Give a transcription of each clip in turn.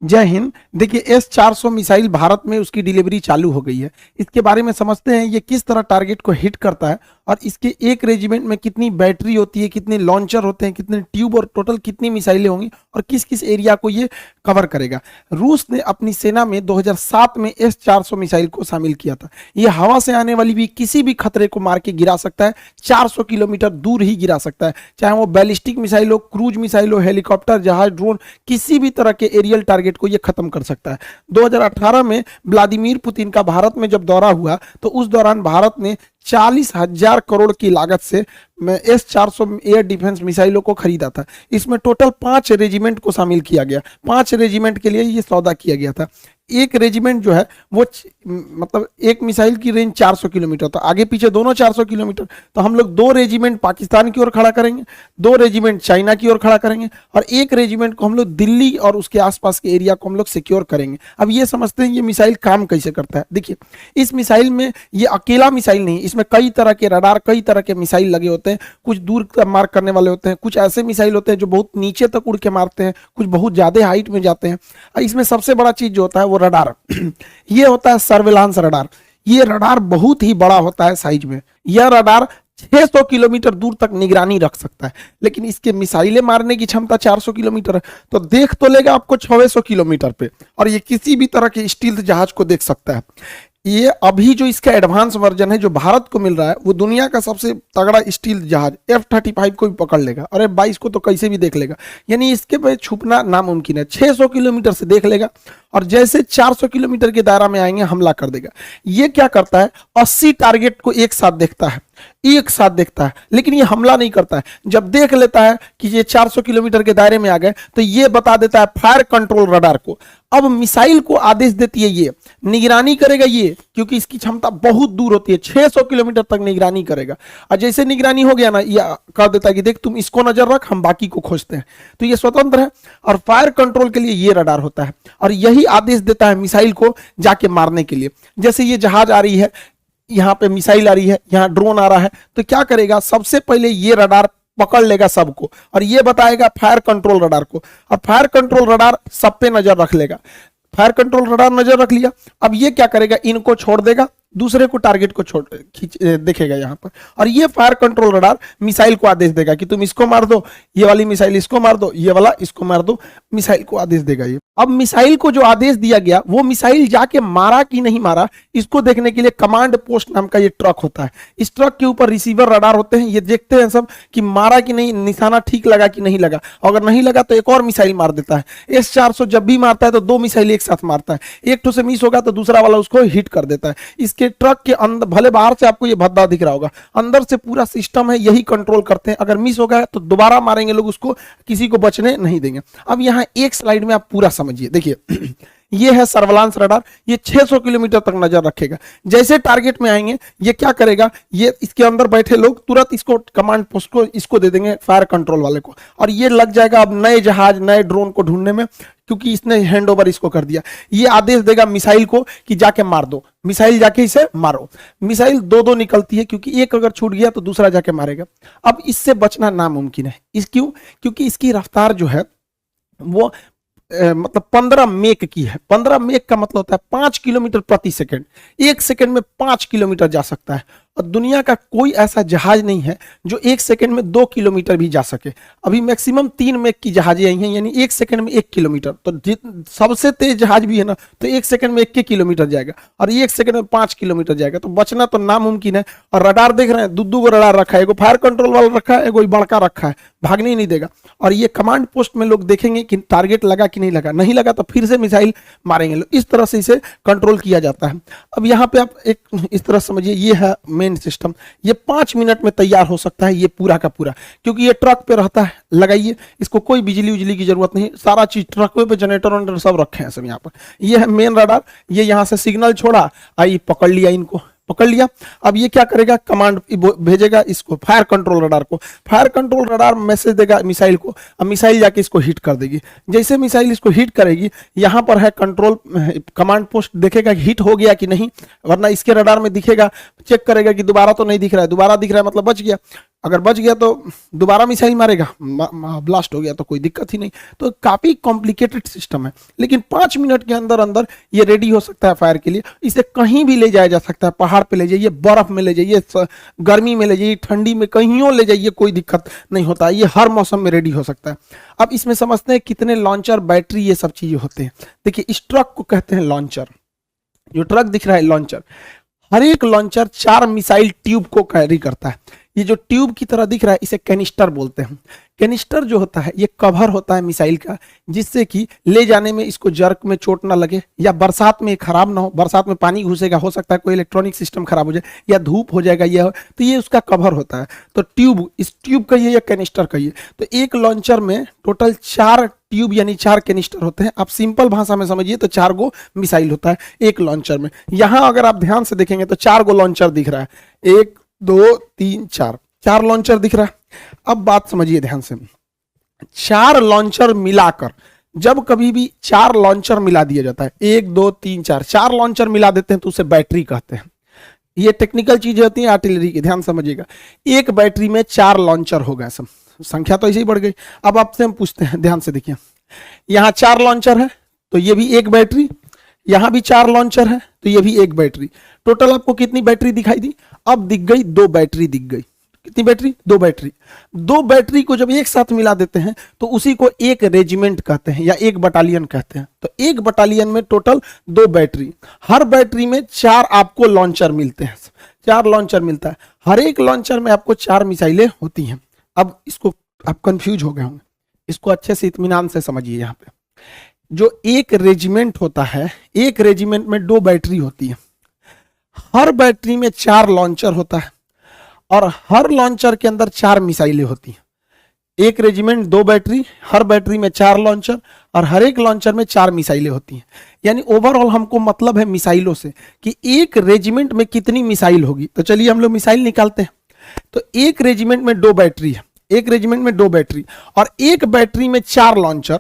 जय हिंद। देखिए S-400 missile Bharat में उसकी डिलीवरी चालू हो गई है। इसके बारे में समझते हैं ये किस तरह टारगेट को हिट करता है और इसके एक रेजिमेंट में कितनी बैटरी होती है, कितने लॉन्चर होते हैं, कितने ट्यूब और टोटल कितनी मिसाइलें होंगी और किस किस एरिया को ये कवर करेगा। रूस ने अपनी सेना में 2007 में S-400 मिसाइल को शामिल किया था। ये हवा से आने वाली भी किसी भी खतरे को मार के गिरा सकता है, 400 किलोमीटर दूर ही गिरा सकता है, चाहे वो बैलिस्टिक मिसाइल हो, क्रूज मिसाइल हो, हेलीकॉप्टर, जहाज, ड्रोन, किसी भी तरह के एरियल टारगेट को ये खत्म कर सकता है। 2018 में व्लादिमीर पुतिन का भारत में जब दौरा हुआ तो उस दौरान भारत ने 40,000 करोड़ की लागत से S-400 एयर डिफेंस मिसाइलों को खरीदा था। इसमें टोटल 5 रेजिमेंट को शामिल किया गया। 5 रेजिमेंट के लिए ये सौदा किया गया था। एक रेजिमेंट जो है वो मतलब एक मिसाइल की रेंज 400 किलोमीटर, तो आगे पीछे दोनों 400 किलोमीटर, तो हम लोग 2 रेजिमेंट पाकिस्तान की ओर खड़ा करेंगे, 2 रेजिमेंट चाइना की ओर खड़ा करेंगे और एक रेजिमेंट को हम लोग दिल्ली और उसके आसपास के एरिया को हम लोग सिक्योर करेंगे। अब ये समझते हैं ये मिसाइल काम कैसे करता है। देखिए, इस मिसाइल में ये अकेला मिसाइल नहीं, इसमें कई तरह के रडार, कई तरह के मिसाइल लगे होते हैं। कुछ दूर मार करने वाले होते हैं, कुछ ऐसे मिसाइल होते हैं जो बहुत नीचे तक उड़ के मारते हैं, कुछ बहुत ज्यादा हाइट में जाते हैं। और इसमें सबसे बड़ा चीज जो होता है वो रडार ये होता है सर्विलांस रडार। ये रडार बहुत ही बड़ा होता है साइज में। यह रडार 600 किलोमीटर दूर तक निगरानी रख सकता है, लेकिन इसके मिसाइलें मारने की क्षमता 400 किलोमीटर है, तो देख तो लेगा आपको 600 किलोमीटर पे, और ये किसी भी तरह के स्टील्थ जहाज को देख सकता है। ये अभी जो इसका एडवांस वर्जन है जो भारत को मिल रहा है वो दुनिया का सबसे तगड़ा स्टील जहाज F-35 को भी पकड़ लेगा और F-22 को तो कैसे भी देख लेगा। यानी इसके पे छुपना नामुमकिन है। 600 किलोमीटर से देख लेगा और जैसे 400 किलोमीटर के दायरा में आएंगे हमला कर देगा। ये क्या करता है, 80 टारगेट को एक साथ देखता है, एक साथ देखता है, लेकिन ये हमला नहीं करता है। जब देख लेता है कि ये 400 किलोमीटर के दायरे में आ गए तो ये बता देता है फायर कंट्रोल रडार को। अब मिसाइल को आदेश देती है, ये निगरानी करेगा ये, क्योंकि इसकी क्षमता बहुत दूर होती है, 600 किलोमीटर तक निगरानी करेगा। और जैसे निगरानी हो गया ना, ये कर देता है कि देख तुम इसको नजर रख, हम बाकी को खोजते हैं। तो ये स्वतंत्र है और फायर कंट्रोल के लिए ये रडार होता है और यही आदेश देता है मिसाइल को जाके मारने के लिए। जैसे ये जहाज आ रही है, यहाँ पे मिसाइल आ रही है, यहाँ ड्रोन आ रहा है, तो क्या करेगा, सबसे पहले ये रडार पकड़ लेगा सबको और ये बताएगा फायर कंट्रोल रडार को, और फायर कंट्रोल रडार सब पे नजर रख लेगा। फायर कंट्रोल रडार नजर रख लिया, अब ये क्या करेगा, इनको छोड़ देगा, दूसरे को टारगेट को छोड़ देखेगा यहाँ पर, और ये फायर कंट्रोल रडार मिसाइल को आदेश देगा कि तुम इसको मार दो, ये वाली मिसाइल इसको मार दो, ये वाला इसको मार दो, मिसाइल को आदेश देगा ये। अब मिसाइल को जो आदेश दिया गया वो मिसाइल जाके मारा कि नहीं मारा, इसको देखने के लिए कमांड पोस्ट नाम का ये ट्रक होता है। इस ट्रक के ऊपर रिसीवर रडार होते हैं, ये देखते हैं सब कि मारा कि नहीं, निशाना ठीक लगा कि नहीं लगा। अगर नहीं लगा तो एक और मिसाइल मार देता है। S-400 जब भी मारता है तो 2 मिसाइल एक साथ मारता है, एक तो से मिस होगा तो दूसरा वाला उसको हिट कर देता है। इसके ट्रक के अंदर, भले बाहर से आपको ये भद्दा दिख रहा होगा, अंदर से पूरा सिस्टम है, यही कंट्रोल करते हैं। अगर मिस हो गया तो दोबारा मारेंगे लोग उसको, किसी को बचने नहीं देंगे। अब यहाँ एक स्लाइड में आप पूरा समझिए। देखिए ये है सर्विलांस रडार, ये 600 किलोमीटर तक नजर रखेगा। जैसे टारगेट में आएंगे ये क्या करेगा, ये इसके अंदर बैठे लोग तुरंत इसको कमांड पोस्ट को इसको दे देंगे, फायर कंट्रोल वाले को, और ये लग जाएगा अब नए जहाज, नए ड्रोन को ढूंढने में, क्योंकि इसने हैंड ओवर इसको कर दिया। ये आदेश देगा मिसाइल को कि जाके मार दो, मिसाइल जाके इसे मारो। मिसाइल 2-2 निकलती है, क्योंकि एक अगर छूट गया तो दूसरा जाके मारेगा। अब इससे बचना नामुमकिन है। क्यों? क्योंकि इसकी रफ्तार जो है वो मतलब 15 मेक की है। 15 मेक का मतलब होता है 5 किलोमीटर प्रति सेकंड। 1 सेकंड में 5 किलोमीटर जा सकता है, और दुनिया का कोई ऐसा जहाज नहीं है जो 1 सेकंड में 2 किलोमीटर भी जा सके। अभी मैक्सिमम 3 मेक की जहाजें आई हैं, यानी 1 सेकंड में 1 किलोमीटर। तो सबसे तेज जहाज भी है ना, तो 1 सेकंड में 1 किलोमीटर जाएगा, और 1 सेकंड में 5 किलोमीटर जाएगा। तो बचना तो नामुमकिन है। और रडार देख रहे हैं, 2-2 को रडार रखा है, एगो फायर कंट्रोल वाला रखा है, एगो बड़का रखा है, भागने ही नहीं देगा। और ये कमांड पोस्ट में लोग देखेंगे कि टारगेट लगा कि नहीं लगा, नहीं लगा तो फिर से मिसाइल मारेंगे लोग। इस तरह से इसे कंट्रोल किया जाता है। अब यहाँ पे आप एक इस तरह समझिए, ये है मेन सिस्टम। ये 5 मिनट में तैयार हो सकता है, ये पूरा का पूरा, क्योंकि ये ट्रक पे रहता है। लगाइए, इसको कोई बिजली उजली की जरूरत नहीं, सारा चीज ट्रक पे, जनरेटर वनरेटर सब रखे हैं सब यहाँ पर। ये है मेन रडार, ये यहाँ से सिग्नल छोड़ा, आई पकड़ लिया, इनको पकड़ लिया। अब ये क्या करेगा, कमांड भेजेगा इसको, फायर कंट्रोल रडार को। फायर कंट्रोल रडार मैसेज देगा मिसाइल को, अब मिसाइल जाके इसको हिट कर देगी। जैसे मिसाइल इसको हिट करेगी, यहाँ पर है कंट्रोल कमांड पोस्ट, देखेगा कि हिट हो गया कि नहीं, वरना इसके रडार में दिखेगा, चेक करेगा कि दोबारा तो नहीं दिख रहा है, दोबारा दिख रहा है मतलब बच गया। अगर बच गया तो दोबारा मिसाइल मारेगा, ब्लास्ट हो गया तो कोई दिक्कत ही नहीं। तो काफी कॉम्प्लिकेटेड सिस्टम है, लेकिन 5 मिनट के अंदर अंदर ये रेडी हो सकता है फायर के लिए। इसे कहीं भी ले जाया जा सकता है, पहाड़ पे ले जाइए, बर्फ में ले जाइए, गर्मी में ले जाइए, ठंडी में, कहीं ले जाइए, कोई दिक्कत नहीं होता, ये हर मौसम में रेडी हो सकता है। अब इसमें समझते हैं कितने लॉन्चर, बैटरी, ये सब चीजें होते हैं। देखिए इस ट्रक को कहते हैं लॉन्चर, जो ट्रक दिख रहा है लॉन्चर। हर एक लॉन्चर 4 मिसाइल ट्यूब को कैरी करता है। ये जो ट्यूब की तरह दिख रहा है इसे कैनिस्टर बोलते हैं। कैनिस्टर जो होता है ये कवर होता है मिसाइल का, जिससे कि ले जाने में इसको जर्क में चोट ना लगे, या बरसात में खराब ना हो। बरसात में पानी घुसेगा, हो सकता है कोई इलेक्ट्रॉनिक सिस्टम खराब हो जाए, या धूप हो जाएगा, ये तो ये उसका कवर होता है। तो ट्यूब, इस ट्यूब कहिए या कैनिस्टर कहिए। तो एक लॉन्चर में टोटल 4 ट्यूब यानी 4 कैनिस्टर होते हैं। आप सिंपल भाषा में समझिए तो 4 गो मिसाइल होता है एक लॉन्चर में। यहां अगर आप ध्यान से देखेंगे तो 4 गो लॉन्चर दिख रहा है, 1 2 3 4 लॉन्चर दिख रहा है। अब बात समझिए ध्यान से, 4 लॉन्चर मिलाकर, जब कभी भी 4 लॉन्चर मिला दिया जाता है, 1 2 3 4 लॉन्चर मिला देते हैं तो उसे बैटरी कहते हैं। ये टेक्निकल चीजें होती हैं आर्टिलरी की, ध्यान समझिएगा। एक बैटरी में 4 लॉन्चर हो गए, सब संख्या तो ऐसे ही बढ़ गई। अब आपसे हम पूछते हैं, ध्यान से देखिए, यहां 4 लॉन्चर है तो ये भी एक बैटरी, यहां भी 4 लॉन्चर है तो ये भी एक बैटरी। टोटल आपको कितनी बैटरी दिखाई दी? अब दिख गई 2 बैटरी दिख गई। कितनी बैटरी? 2 बैटरी। 2 बैटरी को जब एक साथ मिला देते हैं तो उसी को एक रेजिमेंट कहते हैं या एक बटालियन कहते हैं। तो एक बटालियन में टोटल 2 बैटरी, हर बैटरी में 4 आपको लॉन्चर मिलते हैं, 4 लॉन्चर मिलता है। हर एक लॉन्चर में आपको 4 मिसाइलें होती हैं। अब इसको आप कंफ्यूज हो गए होंगे, इसको अच्छे से इत्मीनान से समझिए। यहाँ पे जो एक रेजिमेंट होता है, एक रेजिमेंट में 2 बैटरी होती है, हर बैटरी में 4 लॉन्चर होता है और हर लॉन्चर के अंदर 4 मिसाइलें होती हैं। एक रेजिमेंट 2 बैटरी, हर बैटरी में 4 लॉन्चर और हर एक लॉन्चर में 4 मिसाइलें होती हैं। यानी ओवरऑल हमको मतलब है मिसाइलों से कि एक रेजिमेंट में कितनी मिसाइल होगी। तो चलिए हम लोग मिसाइल निकालते हैं। तो एक रेजिमेंट में 2 बैटरी है, एक रेजिमेंट में 2 बैटरी और एक बैटरी में 4 लॉन्चर,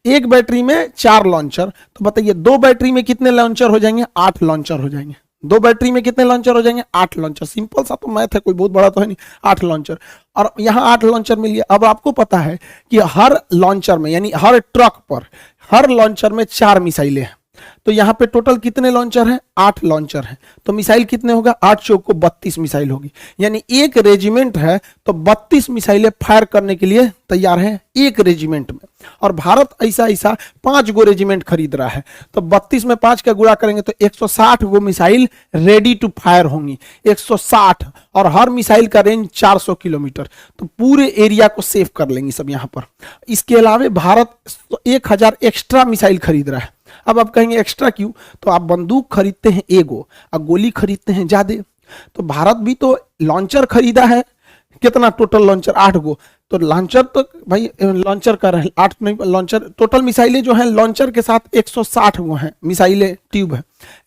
एक बैटरी में 4 लॉन्चर। तो बताइए 2 बैटरी में कितने लॉन्चर हो जाएंगे? 8 लॉन्चर हो जाएंगे। 2 बैटरी में कितने लॉन्चर हो जाएंगे? 8 लॉन्चर। सिंपल सा तो मैथ है, कोई बहुत बड़ा तो है नहीं। 8 लॉन्चर, और यहाँ 8 लॉन्चर मिल गया। अब आपको पता है कि हर लॉन्चर में यानी हर ट्रक पर, हर लॉन्चर में 4 मिसाइलें हैं। तो यहाँ पे टोटल कितने लॉन्चर हैं? 8 लॉन्चर हैं। तो मिसाइल कितने होगा? 8 चौक को 32 मिसाइल होगी। यानी एक रेजिमेंट है तो 32 मिसाइलें फायर करने के लिए तैयार हैं एक रेजिमेंट में। और भारत ऐसा 5 गो रेजिमेंट खरीद रहा है, तो 32 में 5 का गुणा करेंगे तो 160 गो मिसाइल रेडी टू फायर होंगी। 160, और हर मिसाइल का रेंज 400 किलोमीटर। तो पूरे एरिया को सेव कर लेंगे सब यहाँ पर। इसके अलावा भारत 1000 एक्स्ट्रा मिसाइल खरीद रहा है। अब आप कहेंगे एक्स्ट्रा क्यों? तो आप बंदूक खरीदते हैं एगो और गोली खरीदते हैं ज्यादा। तो भारत भी तो लॉन्चर खरीदा है, कितना टोटल लॉन्चर? 8 गो। तो लॉन्चर तो भाई लॉन्चर का रहे 8 नहीं, लॉन्चर टोटल मिसाइलें जो हैं लॉन्चर के साथ 160 गो हैं मिसाइलें, ट्यूब है।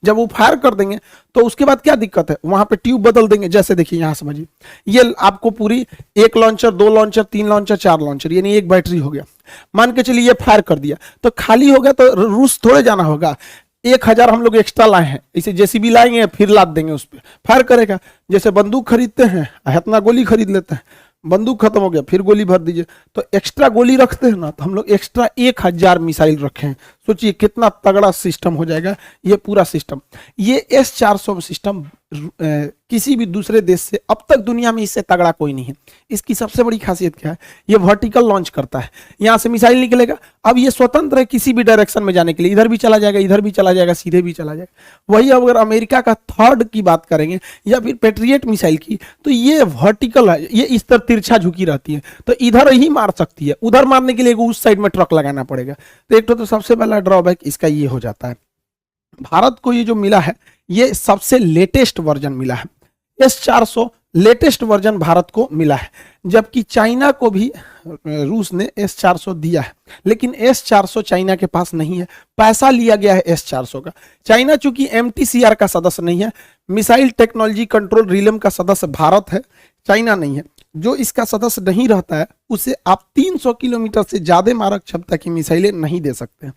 जब वो फायर कर देंगे तो उसके बाद क्या दिक्कत है? वहां पे ट्यूब बदल देंगे। जैसे देखिए यहाँ समझिए, ये आपको पूरी 1 लॉन्चर, 2 लॉन्चर, 3 लॉन्चर, 4 लॉन्चर, यानी एक बैटरी हो गया। मान के चलिए ये फायर कर दिया तो खाली होगा तो रूस थोड़े जाना होगा। 1000 हम लोग एक्स्ट्रा लाए हैं, इसे जेसीबी लाएंगे फिर लाद देंगे, उस पर फायर करेगा। जैसे बंदूक खरीदते हैं, इतना गोली खरीद लेते हैं, बंदूक खत्म हो गया फिर गोली भर दीजिए। तो एक्स्ट्रा गोली रखते हैं ना, तो हम लोग एक्स्ट्रा 1000 मिसाइल रखे हैं। सोचिए कितना तगड़ा सिस्टम हो जाएगा ये पूरा सिस्टम। ये S-400 सिस्टम किसी भी दूसरे देश से अब तक दुनिया में इससे तगड़ा कोई नहीं है। इसकी सबसे बड़ी खासियत क्या है? ये वर्टिकल लॉन्च करता है, यहाँ से मिसाइल निकलेगा। अब ये स्वतंत्र है किसी भी डायरेक्शन में जाने के लिए, इधर भी चला जाएगा, इधर भी चला जाएगा, सीधे भी चला जाएगा। वही अगर अमेरिका का थर्ड की बात करेंगे या फिर पेट्रियट मिसाइल की, तो ये वर्टिकल है, ये इस तरह तिरछा झुकी रहती है, तो इधर ही मार सकती है। उधर मारने के लिए उस साइड में ट्रक लगाना पड़ेगा। तो एक तो सबसे पहला ड्रॉबैक इसका ये हो जाता है। भारत को ये जो मिला है ये सबसे लेटेस्ट वर्जन मिला है। S-400 लेटेस्ट वर्जन भारत को मिला है, जबकि चाइना को भी रूस ने S-400 दिया है, लेकिन S-400 चाइना के पास नहीं है। पैसा लिया गया है S-400 का। चाइना चूंकि MTCR का सदस्य नहीं है, मिसाइल टेक्नोलॉजी कंट्रोल रिलेम का सदस्य भारत है, चाइना नहीं है। जो इसका सदस्य नहीं रहता है उसे आप 300 किलोमीटर से ज्यादा मारक क्षमता की मिसाइलें नहीं दे सकते।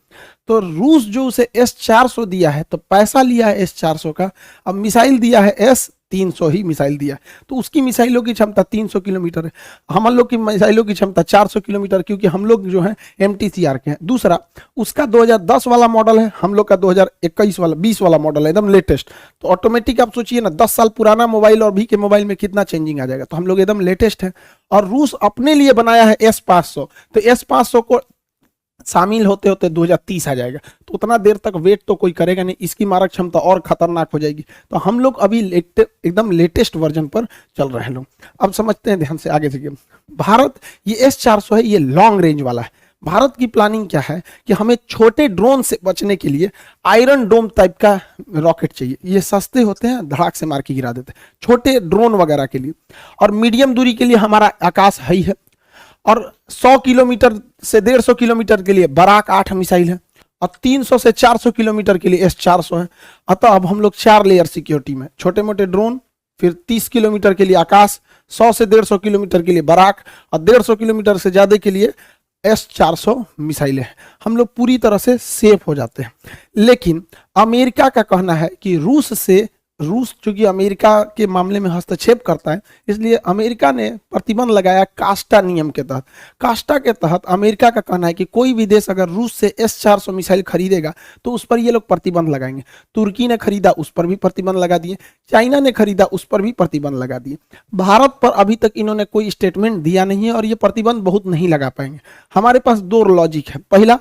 तो रूस जो उसे S-400 दिया है तो पैसा लिया है S-400 का, अब मिसाइल दिया है 300 ही मिसाइल दिया है। तो उसकी मिसाइलों की क्षमता 300 किलोमीटर है, हम लोग की मिसाइलों की क्षमता 400 किलोमीटर, क्योंकि हम लोग जो है MTCR के हैं। दूसरा, उसका 2010 वाला मॉडल है, हम लोग का 2021 वाला 20 वाला मॉडल है, एकदम लेटेस्ट। तो ऑटोमेटिक आप सोचिए ना, 10 साल पुराना मोबाइल और अभी के मोबाइल में कितना चेंजिंग आ जाएगा। तो हम लोग एकदम लेटेस्ट है। और रूस अपने लिए बनाया है S-500, तो S-500 को शामिल होते होते 2030 आ जाएगा। तो उतना देर तक वेट तो कोई करेगा नहीं, इसकी मारक क्षमता और खतरनाक हो जाएगी। तो हम लोग अभी एकदम लेटेस्ट वर्जन पर चल रहे हैं लोग। अब समझते हैं ध्यान से आगे से। भारत ये S-400 है, ये लॉन्ग रेंज वाला है। भारत की प्लानिंग क्या है कि हमें छोटे ड्रोन से बचने के लिए आयरन डोम टाइप का रॉकेट चाहिए। ये सस्ते होते हैं, धड़ाक से मार के गिरा देते हैं, छोटे ड्रोन वगैरह के लिए। और मीडियम दूरी के लिए हमारा आकाश है ही है। और 100 किलोमीटर से 150 किलोमीटर के लिए बराक 8 मिसाइल है, और 300 से 400 किलोमीटर के लिए S-400 है। अतः अब हम लोग 4 लेयर सिक्योरिटी में, छोटे मोटे ड्रोन, फिर 30 किलोमीटर के लिए आकाश, 100 से 150 किलोमीटर के लिए बराक, और 150 किलोमीटर से ज़्यादा के लिए S-400 मिसाइलें हैं। हम लोग पूरी तरह से सेफ हो जाते हैं। लेकिन अमेरिका का कहना है कि रूस चूंकि अमेरिका के मामले में हस्तक्षेप करता है, इसलिए अमेरिका ने प्रतिबंध लगाया कास्टा नियम के तहत। कास्टा के तहत अमेरिका का कहना है कि कोई भी देश अगर रूस से S-400 मिसाइल खरीदेगा तो उस पर ये लोग प्रतिबंध लगाएंगे। तुर्की ने खरीदा, उस पर भी प्रतिबंध लगा दिए। चाइना ने खरीदा, उस पर भी प्रतिबंध लगा दिए। भारत पर अभी तक इन्होंने कोई स्टेटमेंट दिया नहीं है, और ये प्रतिबंध बहुत नहीं लगा पाएंगे। हमारे पास 2 लॉजिक है। पहला,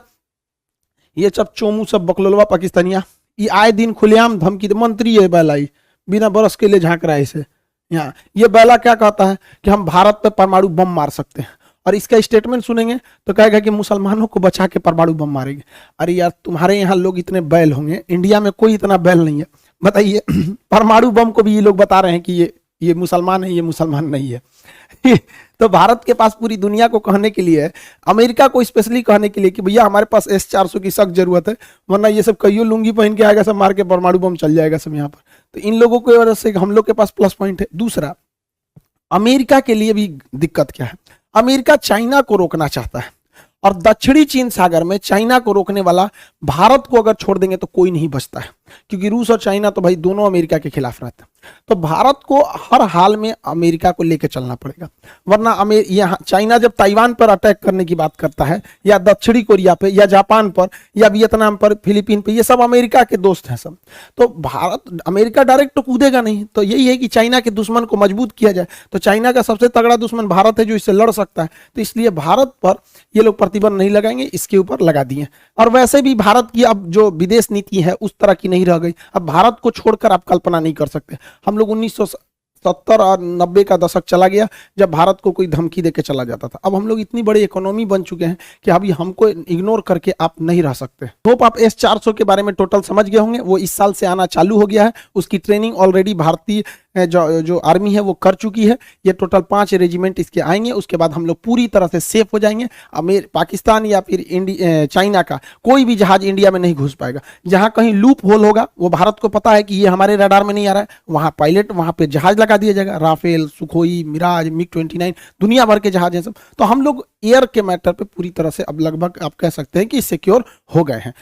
ये सब चोमू सब बकलोलवा पाकिस्तानिया, ये आए दिन खुलेआम धमकी, मंत्री है बैलाई, बिना बरस के लिए झांक रहा है इसे यहाँ। ये बैला क्या कहता है कि हम भारत पे परमाणु बम मार सकते हैं, और इसका स्टेटमेंट सुनेंगे तो कहेगा कि मुसलमानों को बचा के परमाणु बम मारेंगे। अरे यार, तुम्हारे यहाँ लोग इतने बैल होंगे, इंडिया में कोई इतना बैल नहीं है, बताइए। परमाणु बम को भी ये लोग बता रहे हैं कि ये मुसलमान है, ये मुसलमान नहीं है। तो भारत के पास पूरी दुनिया को कहने के लिए है, अमेरिका को स्पेशली कहने के लिए कि भैया हमारे पास S-400 की सख्त जरूरत है, वरना ये सब कईयों लुंगी पहन के आएगा, सब मार के परमाणु बम चल जाएगा सब यहाँ पर। तो इन लोगों की वजह से हम लोग के पास प्लस पॉइंट है। दूसरा, अमेरिका के लिए भी दिक्कत क्या है, अमेरिका चाइना को रोकना चाहता है, और दक्षिणी चीन सागर में चाइना को रोकने वाला भारत को अगर छोड़ देंगे तो कोई नहीं बचता है, क्योंकि रूस और चाइना तो भाई दोनों अमेरिका के खिलाफ रहते हैं। तो भारत को हर हाल में अमेरिका को लेकर चलना पड़ेगा, वरना यहाँ चाइना जब ताइवान पर अटैक करने की बात करता है, या दक्षिणी कोरिया पे, या जापान पर, या वियतनाम पर, फिलीपीन पे, ये सब अमेरिका के दोस्त हैं सब। तो अमेरिका डायरेक्ट तो कूदेगा नहीं। तो यही है कि चाइना के दुश्मन को मजबूत किया जाए। तो चाइना का सबसे तगड़ा दुश्मन भारत है, जो इससे लड़ सकता है। तो इसलिए भारत पर ये लोग प्रतिबंध नहीं लगाएंगे, इसके ऊपर लगा दिए। और वैसे भी भारत की अब जो विदेश नीति है उस तरह की नहीं रह गई। अब भारत को छोड़कर आप कल्पना नहीं कर सकते। हम लोग 1970 और 90 का दशक चला गया जब भारत को कोई धमकी देके चला जाता था। अब हम लोग इतनी बड़ी इकोनॉमी बन चुके हैं कि अभी हमको इग्नोर करके आप नहीं रह सकते। होप आप S-400 के बारे में टोटल समझ गए होंगे। वो इस साल से आना चालू हो गया है, उसकी ट्रेनिंग ऑलरेडी भारतीय जो आर्मी है वो कर चुकी है। ये टोटल 5 रेजिमेंट इसके आएंगे, उसके बाद हम लोग पूरी तरह से सेफ हो जाएंगे। पाकिस्तान या फिर चाइना का कोई भी जहाज इंडिया में नहीं घुस पाएगा। जहां कहीं लूप होल होगा, वो भारत को पता है कि ये हमारे रडार में नहीं आ रहा है, वहां पायलट, वहां पे जहाज लगा दिया जाएगा। राफेल, सुखोई, मिराज, MiG-29, दुनिया भर के जहाज हैं सब। तो हम लोग एयर के मैटर पे पूरी तरह से अब लगभग आप कह सकते हैं कि सिक्योर हो गए हैं।